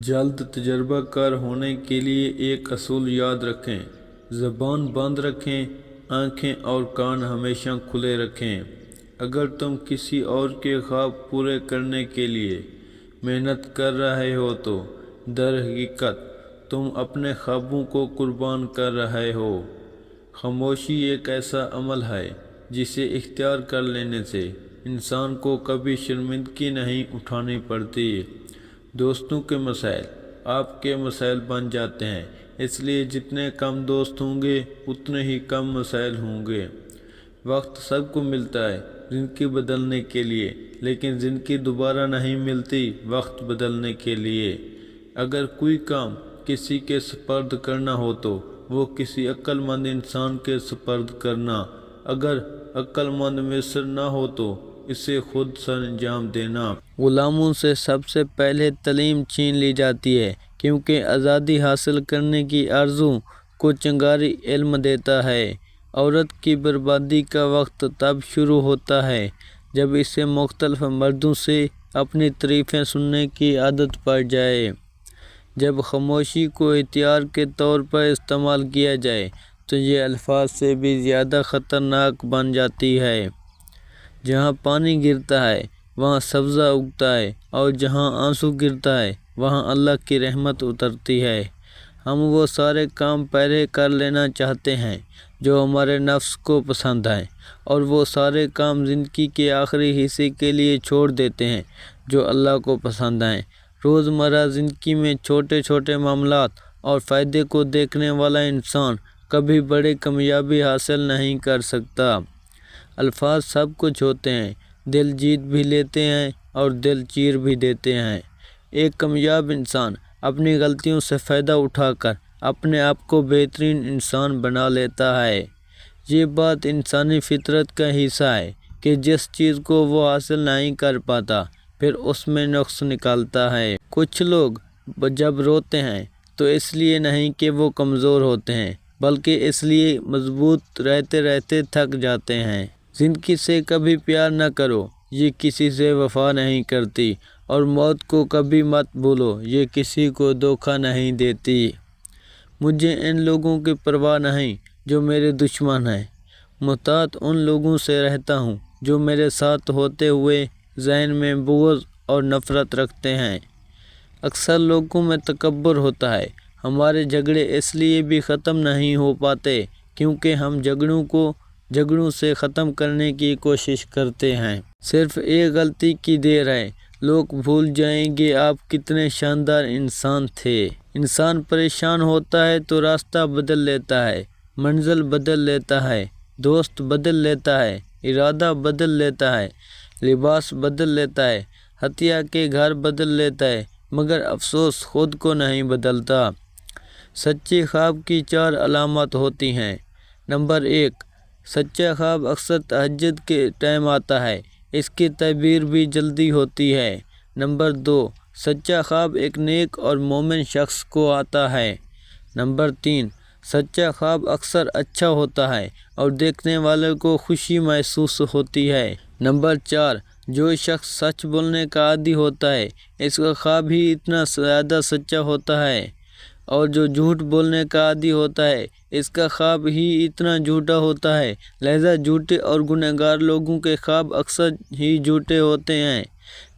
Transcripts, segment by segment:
جلد تجربہ کار ہونے کے لیے ایک اصول یاد رکھیں، زبان بند رکھیں، آنکھیں اور کان ہمیشہ کھلے رکھیں۔ اگر تم کسی اور کے خواب پورے کرنے کے لیے محنت کر رہے ہو تو در حقیقت تم اپنے خوابوں کو قربان کر رہے ہو۔ خاموشی ایک ایسا عمل ہے جسے اختیار کر لینے سے انسان کو کبھی شرمندگی نہیں اٹھانی پڑتی۔ دوستوں کے مسائل آپ کے مسائل بن جاتے ہیں، اس لیے جتنے کم دوست ہوں گے اتنے ہی کم مسائل ہوں گے۔ وقت سب کو ملتا ہے زندگی بدلنے کے لیے، لیکن زندگی دوبارہ نہیں ملتی وقت بدلنے کے لیے۔ اگر کوئی کام کسی کے سپرد کرنا ہو تو وہ کسی عقل مند انسان کے سپرد کرنا، اگر عقل مند میسر نہ ہو تو اسے خود سر انجام دینا۔ غلاموں سے سب سے پہلے تعلیم چھین لی جاتی ہے، کیونکہ آزادی حاصل کرنے کی آرزو کو چنگاری علم دیتا ہے۔ عورت کی بربادی کا وقت تب شروع ہوتا ہے جب اسے مختلف مردوں سے اپنی تعریفیں سننے کی عادت پڑ جائے۔ جب خاموشی کو ہتھیار کے طور پر استعمال کیا جائے تو یہ الفاظ سے بھی زیادہ خطرناک بن جاتی ہے۔ جہاں پانی گرتا ہے وہاں سبزہ اگتا ہے، اور جہاں آنسو گرتا ہے وہاں اللہ کی رحمت اترتی ہے۔ ہم وہ سارے کام پہلے کر لینا چاہتے ہیں جو ہمارے نفس کو پسند ہیں، اور وہ سارے کام زندگی کے آخری حصے کے لیے چھوڑ دیتے ہیں جو اللہ کو پسند ہیں۔ روزمرہ زندگی میں چھوٹے چھوٹے معاملات اور فائدے کو دیکھنے والا انسان کبھی بڑی کامیابی حاصل نہیں کر سکتا۔ الفاظ سب کچھ ہوتے ہیں، دل جیت بھی لیتے ہیں اور دل چیر بھی دیتے ہیں۔ ایک کامیاب انسان اپنی غلطیوں سے فائدہ اٹھا کر اپنے آپ کو بہترین انسان بنا لیتا ہے۔ یہ بات انسانی فطرت کا حصہ ہے کہ جس چیز کو وہ حاصل نہیں کر پاتا پھر اس میں نقص نکالتا ہے۔ کچھ لوگ جب روتے ہیں تو اس لیے نہیں کہ وہ کمزور ہوتے ہیں، بلکہ اس لیے مضبوط رہتے رہتے تھک جاتے ہیں۔ زندگی سے کبھی پیار نہ کرو، یہ کسی سے وفا نہیں کرتی، اور موت کو کبھی مت بھولو، یہ کسی کو دھوکہ نہیں دیتی۔ مجھے ان لوگوں کی پرواہ نہیں جو میرے دشمن ہیں، محتاط ان لوگوں سے رہتا ہوں جو میرے ساتھ ہوتے ہوئے ذہن میں بغض اور نفرت رکھتے ہیں۔ اکثر لوگوں میں تکبر ہوتا ہے۔ ہمارے جھگڑے اس لیے بھی ختم نہیں ہو پاتے کیونکہ ہم جھگڑوں سے ختم کرنے کی کوشش کرتے ہیں۔ صرف ایک غلطی کی دیر ہے، لوگ بھول جائیں گے آپ کتنے شاندار انسان تھے۔ انسان پریشان ہوتا ہے تو راستہ بدل لیتا ہے، منزل بدل لیتا ہے، دوست بدل لیتا ہے، ارادہ بدل لیتا ہے، لباس بدل لیتا ہے، حتیٰ کہ گھر بدل لیتا ہے، مگر افسوس خود کو نہیں بدلتا۔ سچے خواب کی 4 علامات ہوتی ہیں۔ نمبر 1، سچا خواب اکثر تہجد کے ٹائم آتا ہے، اس کی تعبیر بھی جلدی ہوتی ہے۔ نمبر 2، سچا خواب ایک نیک اور مومن شخص کو آتا ہے۔ نمبر 3، سچا خواب اکثر اچھا ہوتا ہے اور دیکھنے والے کو خوشی محسوس ہوتی ہے۔ نمبر 4، جو شخص سچ بولنے کا عادی ہوتا ہے اس کا خواب ہی اتنا زیادہ سچا ہوتا ہے، اور جو جھوٹ بولنے کا عادی ہوتا ہے اس کا خواب ہی اتنا جھوٹا ہوتا ہے۔ لہذا جھوٹے اور گنہگار لوگوں کے خواب اکثر ہی جھوٹے ہوتے ہیں۔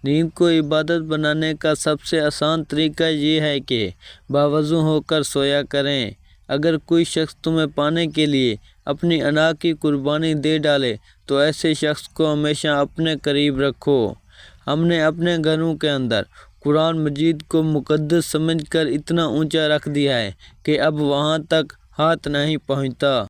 نیند کو عبادت بنانے کا سب سے آسان طریقہ یہ ہے کہ باوضو ہو کر سویا کریں۔ اگر کوئی شخص تمہیں پانے کے لیے اپنی انا کی قربانی دے ڈالے تو ایسے شخص کو ہمیشہ اپنے قریب رکھو۔ ہم نے اپنے گھروں کے اندر قرآن مجید کو مقدس سمجھ کر اتنا اونچا رکھ دیا ہے کہ اب وہاں تک ہاتھ نہیں پہنچتا۔